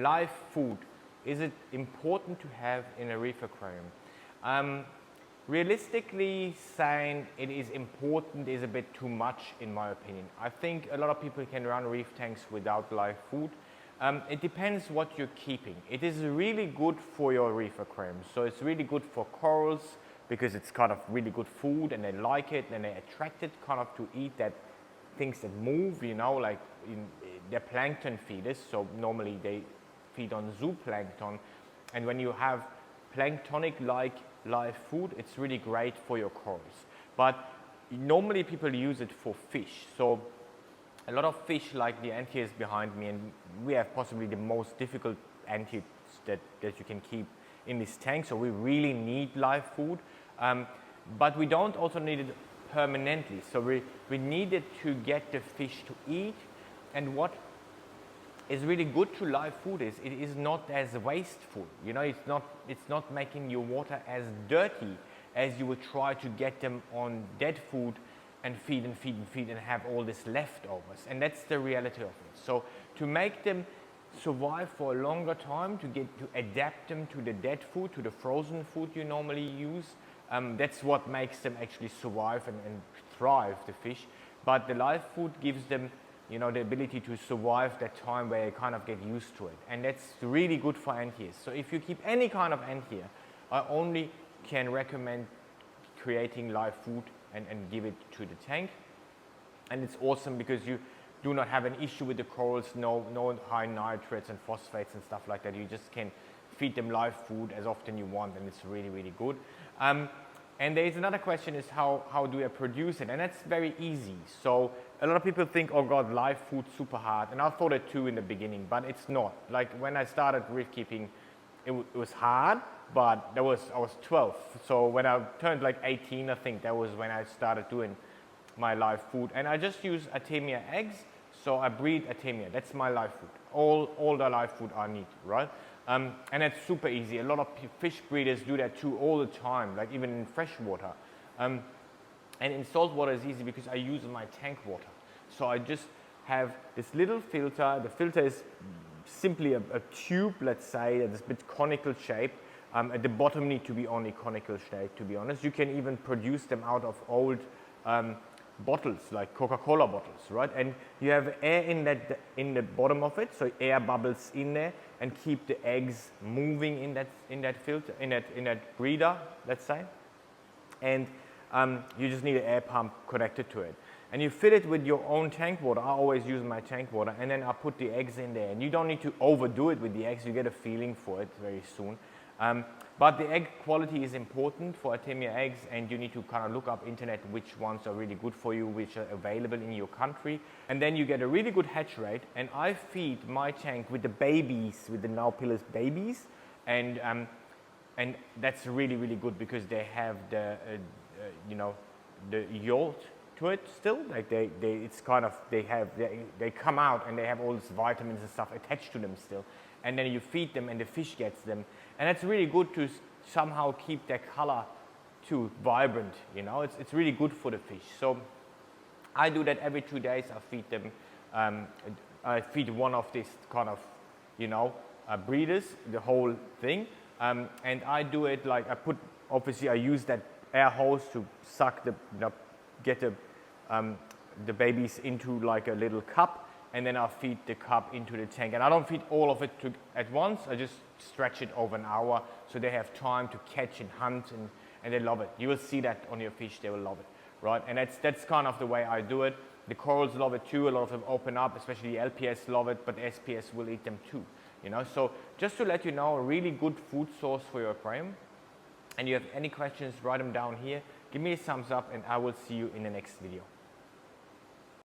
live food, is it important to have in a reef aquarium? Realistically saying it is important is a bit too much in my opinion. I think a lot of people can run reef tanks without live food. It depends what you're keeping. It is really good for your reef aquarium. So it's really good for corals because it's kind of really good food and they like it and they're attracted kind of to eat that things that move, you know, like they're plankton feeders. So normally they feed on zooplankton. And when you have planktonic-like live food, it's really great for your corals. But normally people use it for fish. So a lot of fish like the Anthias behind me, and we have possibly the most difficult Anthias that you can keep in this tank, so we really need live food. But we don't also need it permanently, so we need it to get the fish to eat. And what is really good to live food is it is not as wasteful. You know, it's not making your water as dirty as you would try to get them on dead food and feed and feed and feed and have all this leftovers. And that's the reality of it. So to make them survive for a longer time, to adapt them to the dead food, to the frozen food you normally use, that's what makes them actually survive and thrive, the fish. But the live food gives them, you know, the ability to survive that time where they kind of get used to it. And that's really good for Anthias. So if you keep any kind of Anthia, I only can recommend creating live food and give it to the tank. And it's awesome because you do not have an issue with the corals, no high nitrates and phosphates and stuff like that. You just can feed them live food as often you want, and it's really, really good. And there is another question is how do I produce it? And that's very easy. So a lot of people think, oh God, live food super hard. And I thought it too in the beginning, but it's not. Like when I started reef keeping, it was hard, but I was 12. So when I turned like 18, I think that was when I started doing my live food. And I just use artemia eggs. So I breed artemia. That's my live food. All the live food I need, right? And it's super easy. A lot of fish breeders do that too all the time, like even in fresh water. And in salt water is easy because I use my tank water. So I just have this little filter. The filter is simply a tube, let's say, that's a bit conical shaped. At the bottom need to be only conical shaped, to be honest. You can even produce them out of old bottles, like Coca-Cola bottles, right? And you have air in the bottom of it, so air bubbles in there and keep the eggs moving in that filter, in that breeder, let's say. And you just need an air pump connected to it. And you fill it with your own tank water. I always use my tank water, and then I put the eggs in there. And you don't need to overdo it with the eggs. You get a feeling for it very soon. But the egg quality is important for artemia eggs, and you need to kind of look up internet which ones are really good for you, which are available in your country. And then you get a really good hatch rate. And I feed my tank with the babies, with the Nautilus babies. And that's really, really good because they have the, you know, the yolk to it still. Like it's kind of, they come out and they have all these vitamins and stuff attached to them still. And then you feed them and the fish gets them. And it's really good to somehow keep their color too vibrant, you know. It's really good for the fish. So I do that every 2 days. I feed them, I feed one of these kind of, you know, breeders, the whole thing. And I do it like obviously I use that air hose to suck get the babies into like a little cup. And then I'll feed the cup into the tank. And I don't feed all of it at once. I just stretch it over an hour so they have time to catch and hunt, and they love it. You will see that on your fish, they will love it, right? And that's kind of the way I do it. The corals love it too. A lot of them open up, especially the LPS love it, but SPS will eat them too, you know? So just to let you know, a really good food source for your aquarium. And you have any questions, write them down here. Give me a thumbs up, and I will see you in the next video.